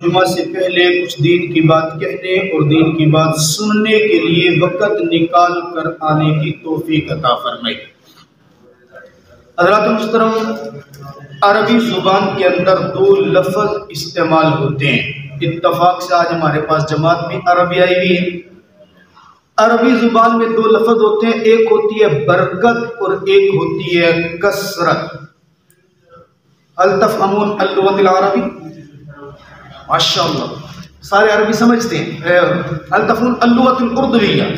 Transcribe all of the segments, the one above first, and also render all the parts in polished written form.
جمعہ سے پہلے کچھ دین کی بات کہنے اور دین کی بات سننے کے لیے وقت نکال کر آنے کی توفیق عطا فرمائے۔ حضرات محترم، عربی زبان کے اندر دو لفظ استعمال ہوتے ہیں۔ اتفاق سے آج ہمارے پاس جماعت بھی عربی آئی ہوئی ہے۔ عربی زبان میں دو لفظ ہوتے ہیں، ایک ہوتی ہے برکت اور ایک ہوتی ہے کثرت۔ هل تفهمون اللغة العربی؟ ماشاء اللہ، سارے عربی سمجھتے ہیں۔ هل تفهمون اللغة الأردنية؟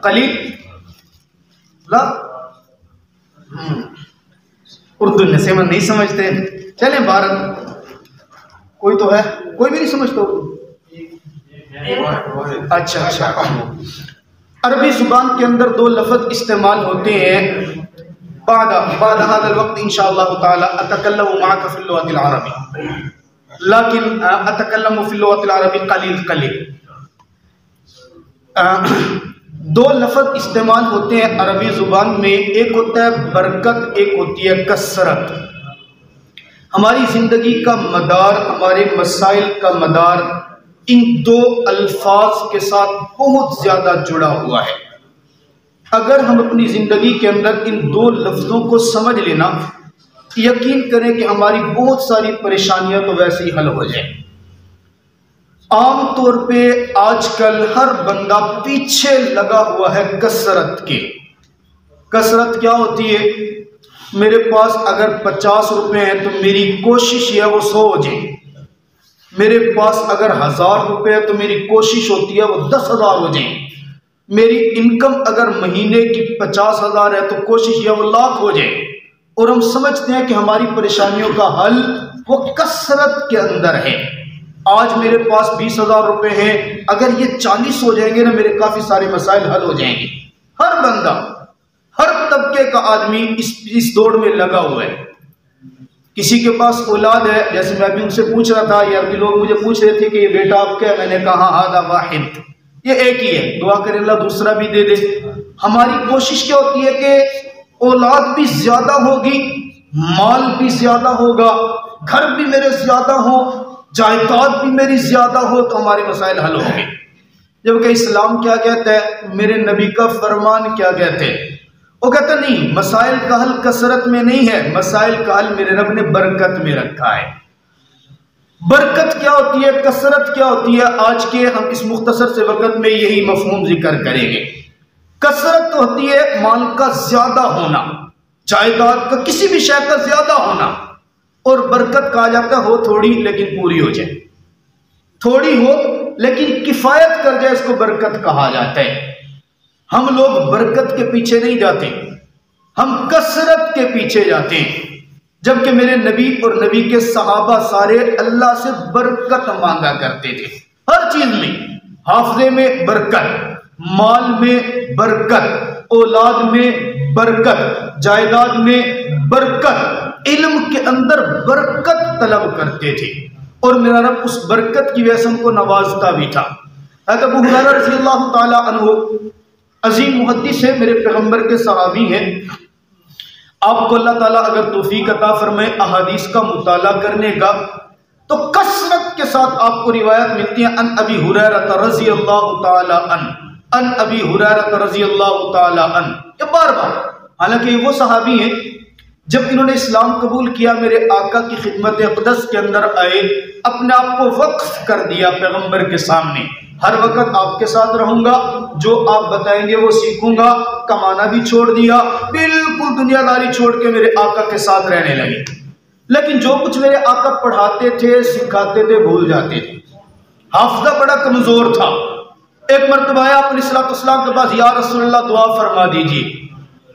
قلیل لا، اردو سے من نہیں سمجھتے۔ چلیں بھارت، کوئی تو ہے، کوئی بھی نہیں سمجھتا اردو؟ اچھا، عربی زبان کے اندر دو لفظ استعمال ہوتے ہیں۔ بعد هذا الوقت انشاءاللہ تعالی اتکلم معک فی اللغة العربی، لیکن اتکلم فی اللغة العربی قلیل۔ دو لفظ استعمال ہوتے ہیں عربی زبان میں، ایک ہوتا ہے برکت، ایک ہوتی ہے کثرت۔ ہماری زندگی کا مدار، ہمارے مسائل کا مدار ان دو الفاظ کے ساتھ بہت زیادہ جڑا ہوا ہے۔ اگر ہم اپنی زندگی کے اندر ان دو لفظوں کو سمجھ لینا، یقین کریں کہ ہماری بہت ساری پریشانیاں تو ویسے ہی حل ہو جائیں۔ عام طور پہ آج کل ہر بندہ پیچھے لگا ہوا ہے کثرت کے۔ کثرت کیا ہوتی ہے؟ میرے پاس اگر 50 روپے ہیں تو میری کوشش یہ ہے وہ 100 ہو جائیں۔ میرے پاس اگر 1000 روپے ہے تو میری کوشش ہوتی ہے وہ 10,000 ہو جائیں۔ میری انکم اگر مہینے کی 50,000 ہے تو کوشش یہ وہ 1,00,000 ہو جائے۔ اور ہم سمجھتے ہیں کہ ہماری پریشانیوں کا حل وہ کثرت کے اندر ہے۔ آج میرے پاس 20,000 روپے ہیں، اگر یہ 40 ہو جائیں گے نا، میرے کافی سارے مسائل حل ہو جائیں گے۔ ہر بندہ، ہر طبقے کا آدمی اس دوڑ میں لگا ہوا ہے۔ کسی کے پاس اولاد ہے، جیسے میں ابھی ان سے پوچھ رہا تھا، یا ابھی لوگ مجھے پوچھ رہے تھے کہ یہ بیٹا آپ کا ہے، میں نے کہا ہذا واحد، یہ ایک ہی ہے، دعا کرے اللہ دوسرا بھی دے دے۔ ہماری کوشش کیا ہوتی ہے کہ اولاد بھی زیادہ ہوگی، مال بھی زیادہ ہوگا، گھر بھی میرے زیادہ ہو، جائیداد بھی میری زیادہ ہو تو ہمارے مسائل حل ہوں گے۔ جبکہ اسلام کیا کہتا ہے، میرے نبی کا فرمان کیا کہتے ہیں؟ وہ کہتا نہیں، مسائل کا حل کثرت میں نہیں ہے، مسائل کا حل میرے رب نے برکت میں رکھا ہے۔ برکت کیا ہوتی ہے، کثرت کیا ہوتی ہے؟ آج کے ہم اس مختصر سے وقت میں یہی مفہوم ذکر کریں گے۔ کثرت ہوتی ہے مال کا زیادہ ہونا، جائیداد کا، کسی بھی شے کا زیادہ ہونا، اور برکت کہا جاتا ہے ہو تھوڑی لیکن پوری ہو جائے، تھوڑی ہو لیکن کفایت کر جائے، اس کو برکت کہا جاتا ہے۔ ہم لوگ برکت کے پیچھے نہیں جاتے، ہم کثرت کے پیچھے جاتے ہیں۔ جبکہ میرے نبی اور نبی کے صحابہ سارے اللہ سے برکت مانگا کرتے تھے، ہر چیز میں، حافظے میں برکت، مال میں برکت، اولاد میں برکت، جائیداد میں برکت، علم کے اندر برکت طلب کرتے تھے، اور میرا رب اس برکت کی وجہ سے ان کو نوازتا بھی تھا۔ حضرت ابو ہریرہ رضی اللہ تعالی عنہ عظیم محدث ہے، میرے پیغمبر کے صحابی ہیں۔ آپ کو اللہ تعالیٰ اگر توفیق عطا فرمائے احادیث کا مطالعہ کرنے کا، تو کثرت کے ساتھ آپ کو روایت ملتی ہیں، ان ابی ہریرہ رضی اللہ تعالی عنہ، ان ابی ہریرہ رضی اللہ تعالی عنہ، یہ بار بار، حالانکہ یہ وہ صحابی ہیں جب انہوں نے اسلام قبول کیا، میرے آقا کی خدمت اقدس کے اندر آئے، اپنے آپ کو وقف کر دیا پیغمبر کے سامنے، ہر وقت آپ کے ساتھ رہوں گا، جو آپ بتائیں گے وہ سیکھوں گا، کمانا بھی چھوڑ دیا، بالکل دنیا داری چھوڑ کے میرے آقا کے ساتھ رہنے لگے۔ لیکن جو کچھ میرے آقا پڑھاتے تھے، سکھاتے تھے، بھول جاتے تھے۔ حافظہ بڑا کمزور تھا۔ ایک مرتبہ آیا اپنے صلی اللہ علیہ وسلم کے پاس، یا رسول اللہ دعا فرما دیجیے،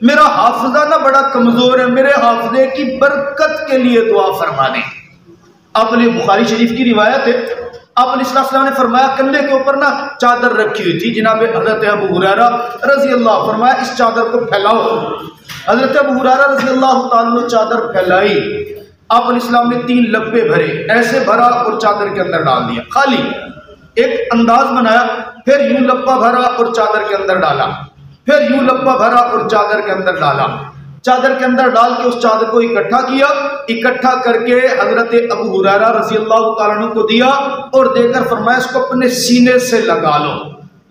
میرا حافظہ نہ بڑا کمزور ہے، میرے حافظے کی برکت کے لیے دعا فرما دیں۔ آپ نے بخاری شریف کی روایت ہے، آپ علیہ السلام نے فرمایا، کندھے کے اوپر نا چادر رکھی ہوئی تھی، جناب حضرت ابو ہریرہ رضی اللہ، فرمایا اس چادر کو پھیلاؤ۔ حضرت ابو ہریرہ رضی اللہ تعالیٰ نے چادر پھیلائی، آپ علیہ السلام نے 3 لبے بھرے، ایسے بھرا اور چادر کے اندر ڈال دیا، خالی ایک انداز بنایا، پھر یوں لبا بھرا اور چادر کے اندر ڈالا، پھر یوں لبا بھرا اور چادر کے اندر ڈالا۔ چادر کے اندر ڈال کے اس چادر کو اکٹھا کیا، اکٹھا کر کے حضرت ابو ہریرہ رضی اللہ تعالیٰ عنہ کو دیا اور دے کر فرمایا اس کو اپنے سینے سے لگا لو،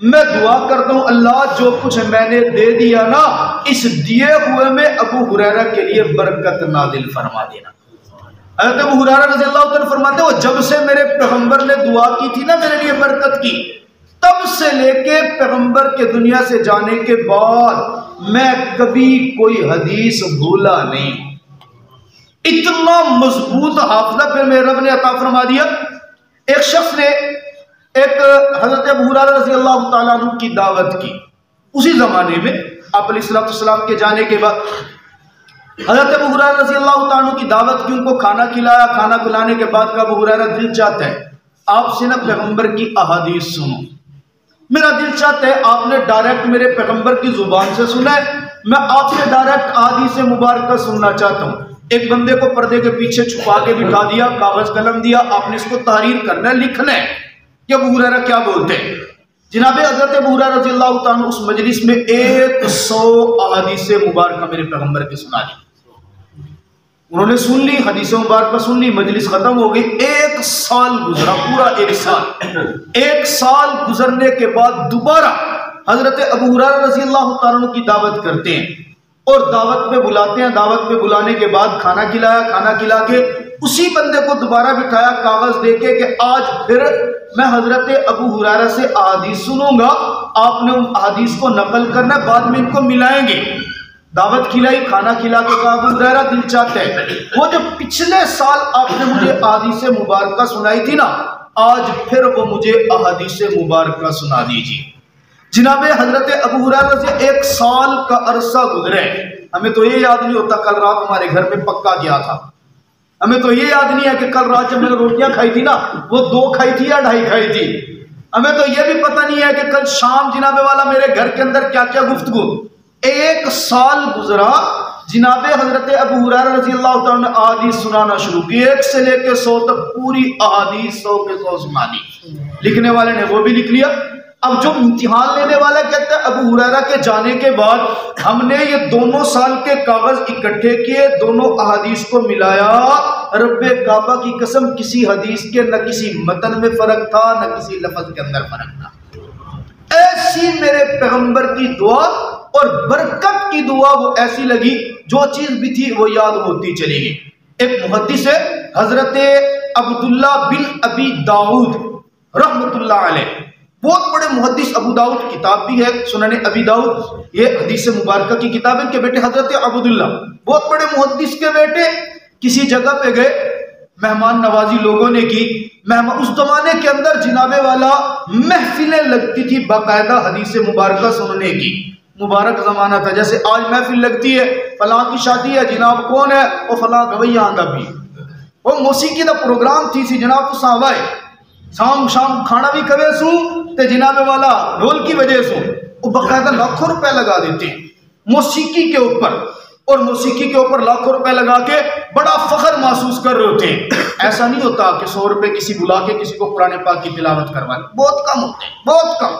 میں دعا کرتا ہوں اللہ جو کچھ میں نے دے دیا نا اس دیے ہوئے میں ابو ہریرہ کے لیے برکت نازل فرما دینا۔ حضرت ابو ہریرہ رضی اللہ تعالیٰ فرماتے ہیں وہ جب سے میرے پیغمبر نے دعا کی تھی نا میرے لیے برکت کی، تب سے لے کے پیغمبر کے دنیا سے جانے کے بعد میں کبھی کوئی حدیث بھولا نہیں۔ اتنا مضبوط حافظہ پھر میرے رب نے عطا فرما دیا۔ ایک شخص نے ایک حضرت ابو ہریرہ رضی اللہ تعالیٰ عنہ کی دعوت کی، اسی زمانے میں آپ علیہ السلام کے جانے کے بعد حضرت ابو ہریرہ رضی اللہ تعالیٰ عنہ کی دعوت کی، ان کو کھانا کھلایا، کھانا کھلانے کے بعد کہا ابو ہریرہ دل چاہتا ہے آپ سے نا پیغمبر کی احادیث سنوں، میرا دل چاہتا ہے آپ نے ڈائریکٹ میرے پیغمبر کی زبان سے سنا ہے، میں آپ سے ڈائریکٹ احادیث مبارکہ سننا چاہتا ہوں۔ ایک بندے کو پردے کے پیچھے چھپا کے بٹھا دیا، کاغذ قلم دیا، آپ نے اس کو تحریر کرنا ہے، لکھنا ہے کہ ابو ہریرہ کیا بولتے ہیں۔ جناب حضرت ابو ہریرہ رضی اللہ تعالیٰ اس مجلس میں 100 احادیث مبارکہ میرے پیغمبر کی سنا دی۔ انہوں نے سن لی، حدیث مبارکہ سن لی، مجلس ختم ہو گئی۔ 1 سال گزرا، پورا 1 سال۔ 1 سال گزرنے کے بعد دوبارہ حضرت ابو ہریرہ رضی اللہ تعالیٰ کی دعوت کرتے ہیں اور دعوت پہ بلاتے ہیں۔ دعوت پہ بلانے کے بعد کھانا کھلایا، کھانا کھلا کے اسی بندے کو دوبارہ بٹھایا، کاغذ دے کے کہ آج پھر میں حضرت ابو ہریرہ سے احادیث سنوں گا، آپ نے ان احادیث کو نقل کرنا ہے، بعد میں ان کو ملائیں گے۔ دعوت کھلائی، کھانا کھلا کے کہا ابو ہریرہ دل چاہتا ہے وہ جو پچھلے سال آپ نے مجھے احادیث مبارکہ سنائی تھی نا آج پھر وہ مجھے احادیث مبارکہ سنا دیجیے۔ جناب حضرت ابو ہریرہ سے 1 سال کا عرصہ گزرے، ہمیں تو یہ یاد نہیں ہوتا کل رات ہمارے گھر میں پکا کیا تھا، ہمیں تو یہ یاد نہیں ہے کہ کل رات جب میں نے روٹیاں کھائی تھی نا وہ 2 کھائی تھی یا 2.5 کھائی تھی، ہمیں تو یہ بھی پتہ نہیں ہے کہ کل شام جناب والا میرے گھر کے اندر کیا کیا گفتگو۔ 1 سال گزرا، جناب حضرت ابو ہریرہ رضی اللہ تعالیٰ نے احادیث سنانا شروع کی، 1 سے لے کے 100 تک پوری احادیث 100 کے 100 سنا دی۔ لکھنے والے نے وہ بھی لکھ لیا۔ اب جو امتحان لینے والا کہتا ہے ابو ہریرہ کے جانے کے بعد ہم نے یہ 2 سال کے کاغذ اکٹھے کیے، دونوں احادیث کو ملایا، رب کعبہ کی قسم کسی حدیث کے نہ کسی متن میں فرق تھا نہ کسی لفظ کے اندر فرق تھا۔ ایسی میرے پیغمبر کی دعا اور برکت کی دعا وہ ایسی لگی جو چیز بھی تھی وہ یاد ہوتی چلی گئی۔ ایک محدث ہے حضرت عبداللہ بن ابی داؤد رحمت اللہ علیہ، بہت بڑے محدث، ابو داؤد کتاب بھی ہے سنن ابی داؤد، یہ حدیث مبارکہ کی کتاب ہے۔ ان کے بیٹے حضرت عبداللہ بہت بڑے محدث کے بیٹے کسی جگہ پہ گئے، مہمان نوازی لوگوں نے کی۔ اس زمانے کے اندر جناب والا محفلیں لگتی تھی باقاعدہ حدیث مبارکہ سننے کی، مبارک زمانہ تھا۔ جیسے آج محفل لگتی ہے فلاں کی شادی ہے جناب کون ہے وہ فلاں گویاں آندا بھی، وہ موسیقی دا پروگرام تھی سی جناب تو ساوائے شام کھانا بھی کرے سو تے جناب والا ڈھول کی وجہ سے وہ باقاعدہ لاکھوں روپے لگا دیتے ہیں موسیقی کے اوپر، اور موسیقی کے اوپر لاکھوں روپے لگا کے بڑا فخر محسوس کر رہے ہوتے ہیں۔ ایسا نہیں ہوتا کہ 100 روپے کسی بلا کے کسی کو قرآن پاک کی تلاوت کروا لے، بہت کم ہوتے ہیں، بہت کم۔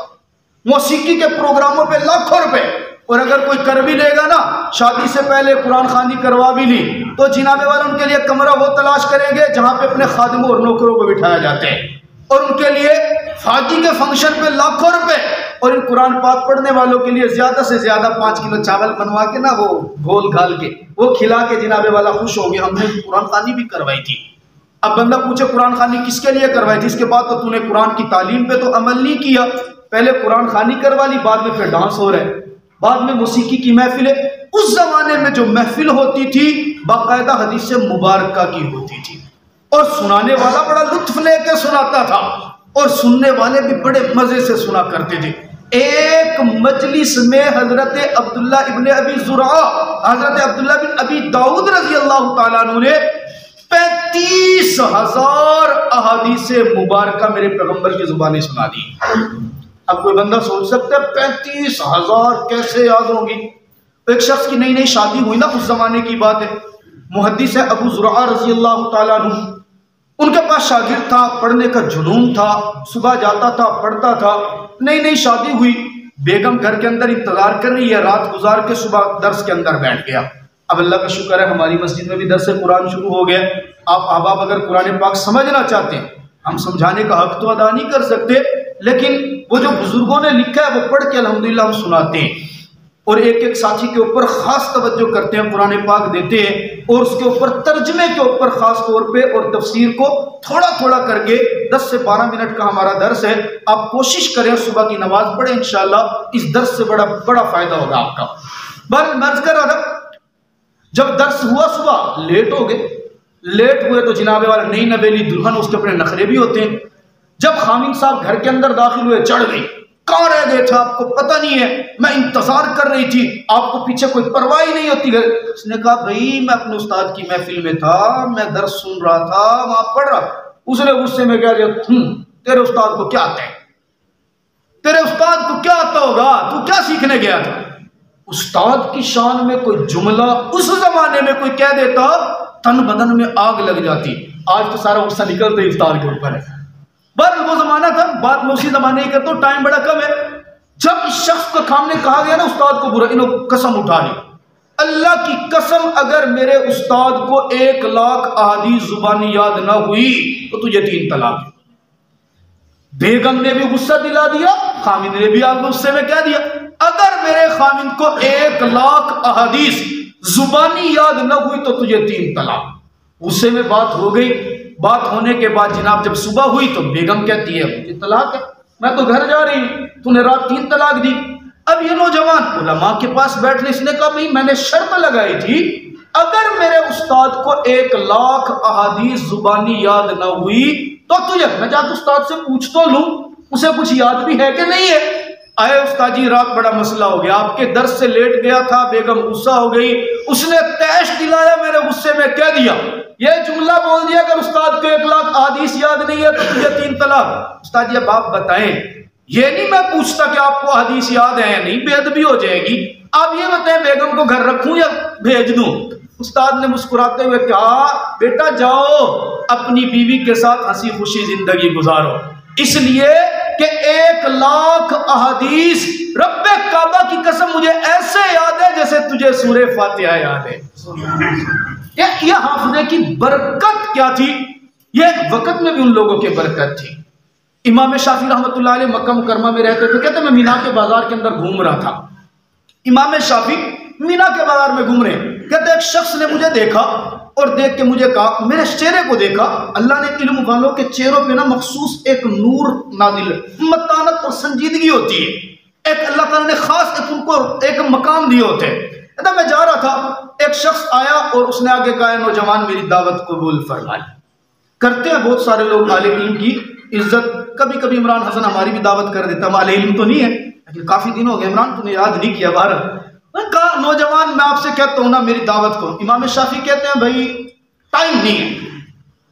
موسیقی کے پروگراموں پہ لاکھوں روپے، اور اگر کوئی کر بھی لے گا نا شادی سے پہلے قرآن خوانی کروا بھی لی تو جناب والا ان کے لیے کمرہ وہ تلاش کریں گے جہاں پہ اپنے خادموں اور نوکروں کو بٹھایا جاتے ہیں، اور ان کے لیے فاجی کے فنکشن پہ لاکھوں روپے، اور ان قرآن پاک پڑھنے والوں کے لیے زیادہ سے زیادہ 5 کلو چاول بنوا کے نا وہ گھول گھال کے وہ کھلا کے جناب والا خوش ہو گیا ہم نے قرآن خوانی بھی کروائی تھی۔ اب بندہ پوچھے قرآن خوانی کس کے لیے کروائی تھی؟ اس کے بعد تو نے قرآن کی تعلیم پہ تو عمل نہیں کیا، پہلے قرآن خوانی کروا لی، بعد میں پھر ڈانس ہو رہا ہے، بعد میں موسیقی کی محفلیں۔ اس زمانے میں جو محفل ہوتی تھی باقاعدہ حدیث مبارکہ کی ہوتی تھی، اور سنانے والا بڑا لطف لے کے سناتا تھا اور سننے والے بھی بڑے مزے سے سنا کرتے تھے۔ ایک مجلس میں حضرت عبداللہ ابن ابی زرعہ، حضرت عبداللہ بن ابی داؤد رضی اللہ تعالیٰ عنہ نے 35,000 احادیث مبارکہ میرے پیغمبر کی زبانیں سنا دی۔ اب کوئی بندہ سوچ سکتا ہے 35,000 کیسے یاد ہوں گی؟ ایک شخص کی نئی نئی شادی ہوئی نا، اس زمانے کی بات ہے، محدث ہے ابو زرعہ رضی اللہ تعالیٰ عنہ، ان کے پاس شاگرد تھا، پڑھنے کا جنون تھا، صبح جاتا تھا پڑھتا تھا، نئی نئی شادی ہوئی، بیگم گھر کے اندر انتظار کر رہی ہے، رات گزار کے صبح درس کے اندر بیٹھ گیا۔ اب اللہ کا شکر ہے ہماری مسجد میں بھی درس قرآن شروع ہو گیا. آپ احباب اگر قرآن پاک سمجھنا چاہتے ہیں، ہم سمجھانے کا حق تو ادا نہیں کر سکتے، لیکن وہ جو بزرگوں نے لکھا ہے وہ پڑھ کے الحمدللہ ہم سناتے ہیں، اور ایک ایک ساتھی کے اوپر خاص توجہ کرتے ہیں، قرآن پاک دیتے ہیں، اور اس کے اوپر ترجمے کے اوپر خاص طور پہ، اور تفسیر کو تھوڑا تھوڑا کر کے 10 سے 12 منٹ کا ہمارا درس ہے. آپ کوشش کریں صبح کی نماز پڑھیں، انشاءاللہ اس درس سے بڑا فائدہ ہوگا آپ کا. بہرحال میں عرض کر رہا تھا، جب درس ہوا صبح لیٹ ہو گئے، لیٹ ہوئے تو جناب والا نئی نویلی دلہن، اس کے اپنے نخرے بھی ہوتے ہیں. جب خامند صاحب گھر کے اندر داخل ہوئے، چڑھ گئی. کہاں رہ گئے تھے آپ کو پتہ نہیں ہے، میں انتظار کر رہی تھی، آپ کو پیچھے کوئی پرواہ ہی نہیں ہوتی. اس نے کہا بھائی میں اپنے استاد کی محفل میں تھا، میں درس سن رہا تھا، وہاں پڑھ رہا. اس نے غصے میں کہہ دیا تیرے استاد کو کیا آتا ہے، تیرے استاد کو کیا آتا ہوگا، تو کیا سیکھنے گیا تھا. استاد کی شان میں کوئی جملہ اس زمانے میں کوئی کہہ دیتا، تن بدن میں آگ لگ جاتی. آج تو سارا غصہ نکلتا ہی استاد کے اوپر ہے. بہرحال وہ زمانہ تھا، بات میں اسی زمانے ہی کرتا ہوں، ٹائم بڑا کم ہے. جب اس شخص کو سامنے کہا گیا نا استاد کو برا، انہوں قسم اٹھا لی، اللہ کی قسم اگر میرے استاد کو 1,00,000 احادیث زبانی یاد نہ ہوئی تو تجھے 3 طلاق. بیگم نے بھی غصہ دلا دیا، خامد نے بھی آپ غصے میں کہہ دیا اگر میرے خامد کو 1,00,000 احادیث زبانی یاد نہ ہوئی تو تجھے 3 طلاق. غصے میں بات ہو گئی. بات ہونے کے بعد جناب جب صبح ہوئی تو بیگم کہتی ہے مجھے طلاق ہے، میں تو گھر جا رہی ہوں، تو نے رات 3 طلاق دی. اب یہ نوجوان علماء کے پاس بیٹھنے، اس نے کہا بھائی میں نے شرط لگائی تھی اگر میرے استاد کو 1,00,000 احادیث زبانی یاد نہ ہوئی تو تجھے، میں جا کے استاد سے پوچھ تو لوں اسے کچھ یاد بھی ہے کہ نہیں ہے. آئے استاد جی رات بڑا مسئلہ ہو گیا، آپ کے درس سے لیٹ گیا تھا، بیگم غصہ ہو گئی، اس نے تیش دلایا، میں نے غصے میں کہہ دیا، یہ جملہ بول دیا اگر استاد کو 1,00,000 احادیث یاد نہیں ہے تو تجھے 3 طلاق. استاد جی اب آپ بتائیں، یہ نہیں میں پوچھتا کہ آپ کو حدیث یاد ہے یا نہیں، بے ادبی ہو جائے گی، آپ یہ بتائیں بیگم کو گھر رکھوں یا بھیج دوں. استاد نے مسکراتے ہوئے کہا بیٹا جاؤ اپنی بیوی کے ساتھ ہنسی خوشی زندگی گزارو، اس لیے کہ 1,00,000 احادیث رب کعبہ کی قسم مجھے ایسے یاد ہے جیسے تجھے سورہ فاتحہ یاد ہے. یہ حافظے کی برکت کیا تھی، یہ وقت میں بھی ان لوگوں کی برکت تھی. امام شافعی رحمۃ اللہ علیہ مکہ مکرمہ میں رہتے تھے، کہتے ہیں میں مینا کے بازار کے اندر گھوم رہا تھا. امام شافعی مینا کے بازار میں گھوم رہے ہیں، کہتے ہیں ایک شخص نے مجھے دیکھا اور دیکھ کے مجھے کہا، میرے چہرے کو دیکھا، اللہ نے علم والوں کے چہروں پہ نا مخصوص ایک نور نازل، متانت اور سنجیدگی ہوتی ہے، ایک اللہ تعالیٰ نے خاص ان کو ایک مقام دیے ہوتے ہیں. کہتا میں جا رہا تھا، ایک شخص آیا اور اس نے آگے کہا نوجوان میری دعوت قبول فرمائے. کرتے ہیں بہت سارے لوگ عالم علم کی عزت، کبھی کبھی عمران حسن ہماری بھی دعوت کر دیتا، ہم عالم علم تو نہیں ہے لیکن کافی دن ہو گئے عمران تو نے یاد نہیں کیا. بارہ میں کہا نوجوان میں آپ سے کہتا ہوں نا میری دعوت کو. امام شافعی کہتے ہیں بھائی ٹائم نہیں ہے.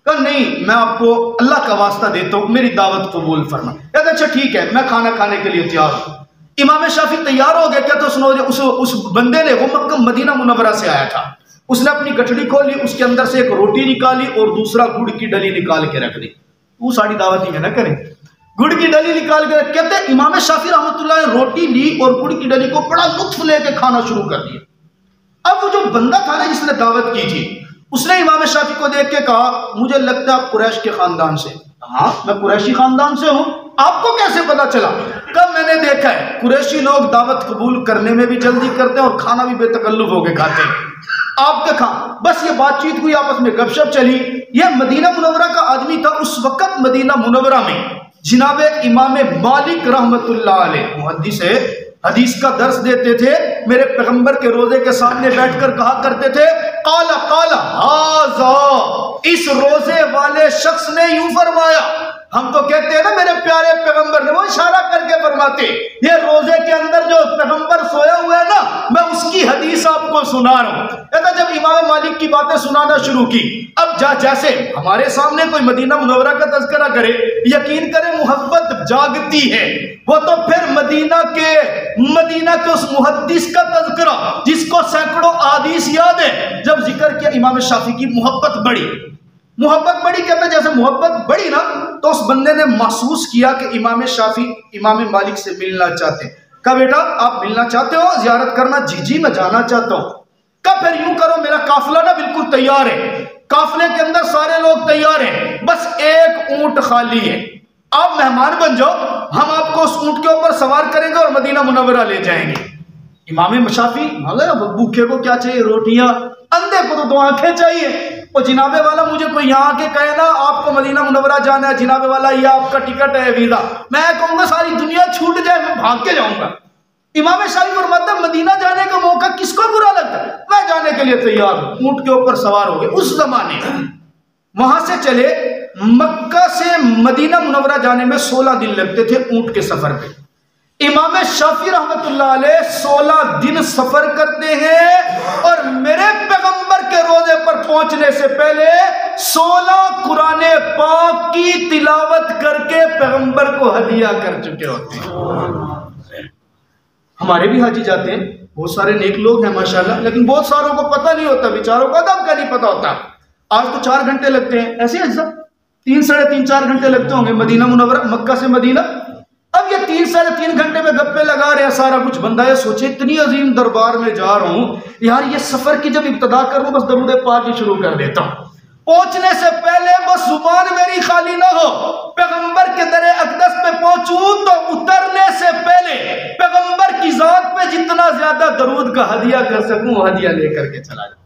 کہا نہیں میں آپ کو اللہ کا واسطہ دیتا ہوں میری دعوت قبول فرما. کہتے اچھا ٹھیک ہے میں کھانا کھانے کے لیے تیار ہوں. امام شافعی تیار ہو گئے. کہتے اس بندے نے، وہ مکہ مدینہ منورہ سے آیا تھا، اس نے اپنی گٹھڑی کھولی، اس کے اندر سے ایک روٹی نکالی اور دوسرا گڑ کی ڈلی نکال کے رکھ دی. وہ ساری دعوت ہی ہے نہ کریں، گڑ کی ڈلی نکال کے. کہتے ہیں امام شافعی رحمۃ اللہ نے روٹی لی اور گڑ کی ڈلی کو بڑا لطف لے کے کھانا شروع کر دیا. اب وہ جو بندہ تھا نا جس نے دعوت کی تھی، اس نے امام شافعی کو دیکھ کے کہا مجھے لگتا ہے آپ قریش کے خاندان سے. ہاں میں قریشی خاندان سے ہوں. آپ کو کیسے پتا چلا؟ کب میں نے دیکھا ہے قریشی لوگ دعوت قبول کرنے میں بھی جلدی کرتے ہیں اور کھانا بھی بے تکلف ہو کے کھاتے ہیں. آپ کا کھانا بس یہ بات چیت ہوئی، آپس میں گپ شپ چلی. یہ مدینہ منورہ کا آدمی تھا. اس وقت مدینہ منورہ میں جناب امام مالک رحمت اللہ علیہ محدث ہے، حدیث کا درس دیتے تھے. میرے پیغمبر کے روزے کے سامنے بیٹھ کر کہا کرتے تھے قال ھذا، اس روزے والے شخص نے یوں فرمایا. ہم تو کہتے ہیں نا میرے پیارے پیغمبر نے، وہ اشارہ کر کے فرماتے یہ روزے کے اندر جو پیغمبر سویا ہوا ہے نا میں اس کی حدیث آپ کو سنا رہا ہوں. کہتا جب امام مالک کی باتیں سنانا شروع کی، اب جیسے ہمارے سامنے کوئی مدینہ منورہ کا تذکرہ کرے یقین کرے محبت جاگتی ہے. وہ تو پھر مدینہ کے اس محدث کا تذکرہ جس کو سینکڑوں احادیث یاد ہے، جب ذکر کیا امام شافعی کی محبت بڑی. کہتے ہیں جیسے محبت بڑی نا تو اس بندے نے محسوس کیا کہ امام شافعی امام مالک سے ملنا چاہتے ہیں. کہا بیٹا آپ ملنا چاہتے ہو، زیارت کرنا؟ جی میں جانا چاہتا ہوں. کہ پھر یوں کرو، میرا قافلہ نا بالکل تیار ہے، قافلے کے اندر سارے لوگ تیار ہیں، بس ایک اونٹ خالی ہے، آپ مہمان بن جاؤ، ہم آپ کو اس اونٹ کے اوپر سوار کریں گے اور مدینہ منورہ لے جائیں گے۔ امام شافعی بھوکے کو کیا چاہیے؟ روٹیاں، اندھے کو تو 2 آنکھیں چاہیے۔ اور جناب والا مجھے کوئی یہاں کے کہے نا آپ کو مدینہ منورہ جانا ہے، جناب والا یہ آپ کا ٹکٹ ہے، ویزا، میں کہوں گا ساری دنیا چھوٹ جائے میں بھاگ کے جاؤں گا۔ امام شافعی فرماتے ہیں مدینہ جانے کا موقع کس کو برا لگتا ہے؟ میں جانے کے لیے تیار ہوں۔ اونٹ کے اوپر سوار ہو گئے۔ اس زمانے وہاں سے چلے، مکہ سے مدینہ منورہ جانے میں 16 دن لگتے تھے اونٹ کے سفر پہ۔ امام شافعی رحمت اللہ علیہ 16 دن سفر کرتے ہیں اور میرے پیغمبر کے روزے پر پہنچنے سے پہلے 16 قرآن پاک کی تلاوت کر کے پیغمبر کو ہدیہ کر چکے ہوتے ہیں۔ ہمارے بھی حاجی جاتے ہیں، بہت سارے نیک لوگ ہیں ماشاءاللہ، لیکن بہت ساروں کو پتہ نہیں ہوتا، بیچاروں کو ادب کا نہیں پتہ ہوتا۔ آج تو 4 گھنٹے لگتے ہیں، ایسے ہی 3 ساڑھے 3 4 گھنٹے لگتے ہوں گے مدینہ منورہ، مکہ سے مدینہ۔ اب یہ 3 ساڑھے 3 گھنٹے میں گپے لگا رہے ہیں، سارا کچھ بندہ ہے سوچے اتنی عظیم دربار میں جا رہا ہوں یار، یہ سفر کی جب ابتدا کروں بس درود پاک ہی شروع کر دیتا ہوں، پہنچنے سے پہلے بس زبان میری خالی نہ ہو، پیغمبر کے در اقدس پہ پہنچوں تو اترنے سے پہلے پیغمبر کی ذات پہ جتنا زیادہ درود کا ہدیہ کر سکوں وہ ہدیہ لے کر کے چلا جاؤں۔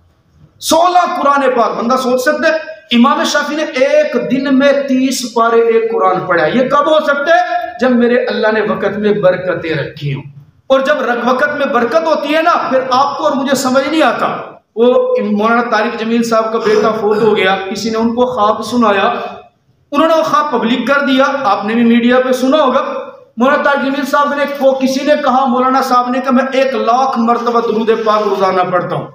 16 قرآن پاک، بندہ سوچ سکتے امام شافعی نے ایک دن میں 30 پارے ایک قرآن پڑھا، یہ کب ہو سکتے جب میرے اللہ نے وقت میں برکتیں رکھی ہوں، اور جب وقت میں برکت ہوتی ہے نا پھر آپ کو اور مجھے سمجھ نہیں آتا۔ وہ مولانا طارق جمیل صاحب کا بیٹا فوت ہو گیا، کسی نے ان کو خواب سنایا، انہوں نے وہ خواب پبلک کر دیا، آپ نے بھی میڈیا پہ سنا ہوگا۔ مولانا طارق جمیل صاحب نے کو کسی نے کہا، مولانا صاحب نے کہا میں 1,00,000 مرتبہ درود پاک روزانہ پڑھتا ہوں۔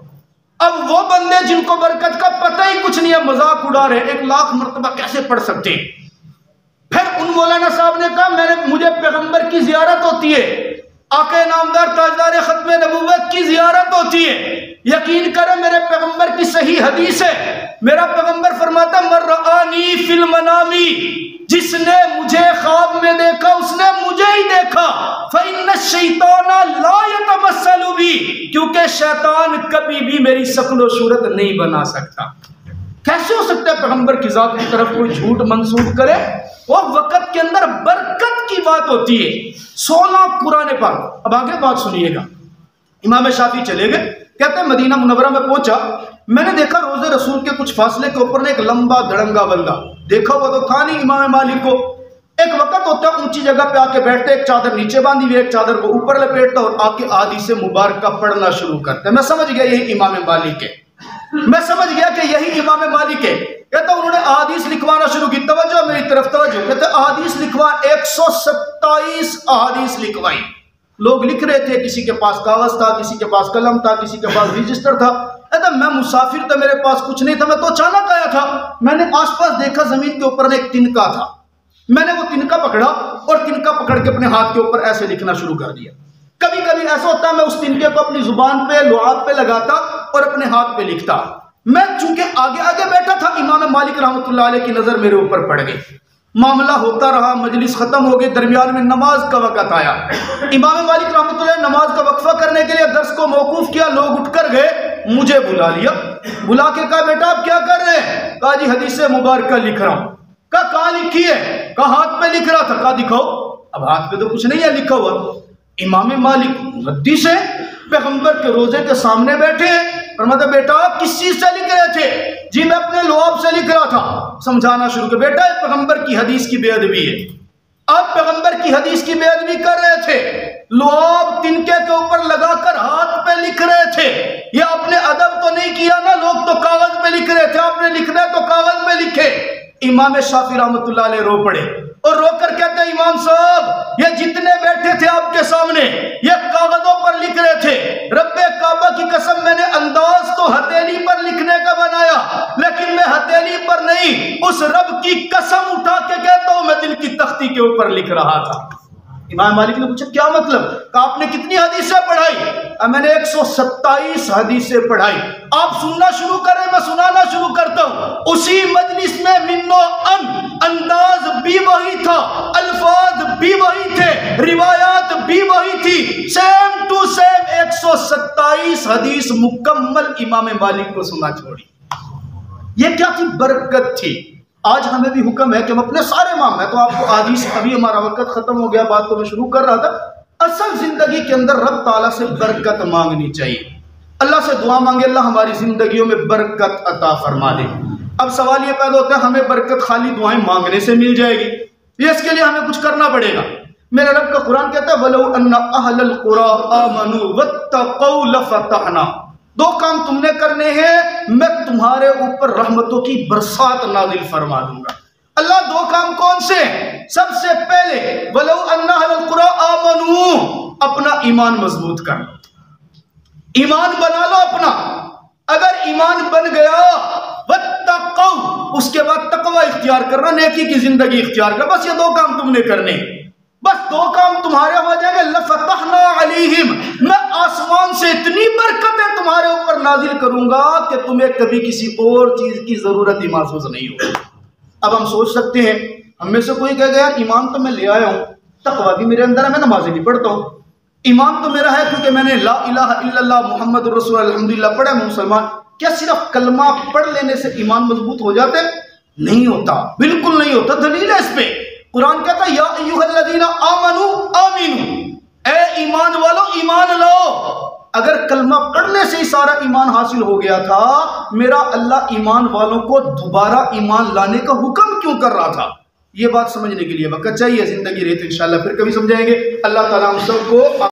اب وہ بندے جن کو برکت کا پتہ ہی کچھ نہیں ہے مذاق اڑا رہے 1,00,000 مرتبہ کیسے پڑھ سکتے ہیں؟ پھر ان مولانا صاحب نے کہا مجھے پیغمبر کی زیارت ہوتی ہے، آقا نامدار تاجدار ختم نبوت کی زیارت ہوتی ہے، یقین کریں میرے پیغمبر کی صحیح حدیث ہے، میرا پیغمبر فرماتا ہے من رآنی فی المنامی، جس نے مجھے خواب میں دیکھا اس نے مجھے ہی دیکھا، فإن الشیطان لا یتمثل بی، کیونکہ شیطان کبھی بھی میری شکل و صورت نہیں بنا سکتا۔ کیسے ہو سکتا ہے پیغمبر کی ذات کی طرف کوئی جھوٹ منسوب کرے؟ وہ وقت کے اندر برکت کی بات ہوتی ہے۔ 16 قرآن پاک۔ اب آگے بات سنیے گا، امام شافعی چلے گئے، کہتے ہیں مدینہ منورہ میں پہنچا، میں نے دیکھا روزے رسول کے کچھ فاصلے کے اوپر نے ایک لمبا دڑنگا بندہ، دیکھا ہوا تو تھا نہیں امام مالک کو، ایک وقت ہوتا ہے اونچی جگہ پہ آ کے بیٹھتے، ایک چادر نیچے باندھی ہوئی، ایک چادر کو اوپر لپیٹتا اور آ کے احادیث مبارکہ پڑھنا شروع کرتا ہے۔ میں سمجھ گیا یہی امام مالک ہے، میں سمجھ گیا کہ یہی امام مالک ہے۔ کہتا انہوں نے احادیث لکھوانا شروع کی، توجہ میری طرف توجہ، کہتے احادیث لکھوا 127 احادیث لکھوائی۔ لوگ لکھ رہے تھے، کسی کے پاس کاغذ تھا، کسی کے پاس قلم تھا، کسی کے پاس رجسٹر تھا۔ کہتا میں مسافر تھا، میرے پاس کچھ نہیں تھا، میں تو اچانک آیا تھا، میں نے آس پاس دیکھا زمین کے اوپر ایک تنکا تھا، میں نے وہ تنکا پکڑا اور تنکا پکڑ کے اپنے ہاتھ کے اوپر ایسے لکھنا شروع کر دیا۔ کبھی کبھی ایسا ہوتا ہے میں اس تنکے کو اپنی زبان پہ لعاب پہ لگاتا اور اپنے ہاتھ پہ لکھتا۔ میں چونکہ آگے آگے بیٹھا تھا، امام مالک رحمۃ اللہ علیہ کی نظر میرے اوپر پڑ گئی، معاملہ ہوتا رہا، مجلس ختم ہو گئی، درمیان میں نماز کا وقت آیا، امام مالک رحمۃ اللہ نماز کا وقفہ کرنے کے لیے درس کو موقوف کیا، لوگ اٹھ کر گئے، مجھے بلا لیا، بلا کے کہا بیٹا آپ کیا کر رہے ہیں؟ کہا جی حدیث مبارکہ لکھ رہا ہوں۔ کہا کہاں لکھی ہے؟ کہا ہاتھ پہ لکھ رہا تھا۔ کہا دکھاؤ۔ اب ہاتھ پہ تو کچھ نہیں ہے لکھا ہوا۔ امام مالک محدث ہے، پیغمبر کے روزے کے سامنے بیٹھے ہیں، فرماتا بیٹا آپ کس چیز سے لکھ رہے تھے؟ جی میں اپنے لعاب سے لکھ رہا تھا۔ سمجھانا شروع کیا، بیٹا یہ پیغمبر کی حدیث کی بے ادبی ہے، آپ پیغمبر کی حدیث کی بے ادبی کر رہے تھے، لعاب تنکے کے اوپر لگا کر ہاتھ پہ لکھ رہے تھے، یہ آپ نے ادب تو نہیں کیا نا، لوگ تو کاغذ پہ لکھ رہے تھے، آپ نے لکھنا تو کاغذ پہ لکھے۔ امام شافعی رحمۃ اللہ علیہ رو پڑے اور رو کر کہتے ہیں امام صاحب یہ جتنے بیٹھے تھے آپ کے سامنے یہ کاغذوں پر لکھ رہے تھے، رب کعبہ کی قسم میں نے انداز تو ہتھیلی پر لکھنے کا بنایا، لیکن میں ہتھیلی پر نہیں اس رب کی قسم اٹھا کے کہتا ہوں میں دل کی تختی کے اوپر لکھ رہا تھا۔ امام مالک نے پوچھا کیا مطلب؟ کہا آپ نے کتنی حدیثیں پڑھائی؟ میں نے 127 حدیثیں پڑھائی۔ آپ سننا شروع کریں میں سنانا شروع کرتا ہوں۔ اسی مجلس میں منو انداز بھی وہی تھا، الفاظ بھی وہی تھے، روایات بھی وہی تھی، سیم ٹو سیم 127 حدیث مکمل امام مالک کو سنا چھوڑی۔ یہ کیا تھی؟ برکت تھی۔ آج ہمیں بھی حکم ہے کہ ہم اپنے سارے امام، میں تو آپ کو حدیث، ابھی ہمارا وقت ختم ہو گیا، بات تو میں شروع کر رہا تھا، اصل زندگی کے اندر رب تعالیٰ سے برکت مانگنی چاہیے، اللہ سے دعا مانگے اللہ ہماری زندگیوں میں برکت عطا فرما دے۔ اب سوال یہ پیدا ہوتا ہے ہمیں برکت خالی دعائیں مانگنے سے مل جائے گی؟ یہ اس کے لیے ہمیں کچھ کرنا پڑے گا۔ میرے رب کا قرآن کہتا ہے وَلَوْ أَنَّ أَهْلَ الْقُرَىٰ آمَنُوا وَاتَّقَوْا لَفَتَحْنَا، دو کام تم نے کرنے ہیں، میں تمہارے اوپر رحمتوں کی برسات نازل فرما دوں گا۔ اللہ دو کام کون سے ہیں؟ سب سے پہلے وَلَوْ أَنَّ أَهْلَ الْقُرَىٰ آمَنُوا، اپنا ایمان مضبوط کر لو، ایمان بنا لو اپنا۔ اگر ایمان بن گیا وَاتَّقَوْا، اس کے بعد تقوی اختیار کرنا، نیکی کی زندگی اختیار کرنا، بس یہ دو کام تم نے کرنے، بس دو کام تمہارے ہو جائیں گے۔ لَفَتَحْنَا عَلَيْهِمْ، میں آسمان سے اتنی برکتیں تمہارے اوپر نازل کروں گا کہ تمہیں کبھی کسی اور چیز کی ضرورت ہی محسوس نہیں ہوگی۔ اب ہم سوچ سکتے ہیں، ہم میں سے کوئی کہے گا یار ایمان تو میں لے آیا ہوں، تقوی بھی میرے اندر ہے، میں نمازیں بھی پڑھتا ہوں، ایمان تو میرا ہے کیونکہ میں نے لا الہ الا اللہ محمد رسول اللہ الحمدللہ پڑھا، میں مسلمان۔ کیا صرف کلمہ پڑھ لینے سے ایمان مضبوط ہو جاتا ہے؟ نہیں ہوتا، بالکل نہیں ہوتا۔ دلیل ہے اس پہ، قرآن کہتا ہے یا ایھا الذین آمنوا آمنوا، اے ایمان والو ایمان لو۔ اگر کلمہ پڑھنے سے ہی سارا ایمان حاصل ہو گیا تھا، میرا اللہ ایمان والوں کو دوبارہ ایمان لانے کا حکم کیوں کر رہا تھا؟ یہ بات سمجھنے کے لیے وقت چاہیے، زندگی رہے تو انشاءاللہ پھر کبھی سمجھائیں گے۔ اللہ تعالیٰ ہم سب کو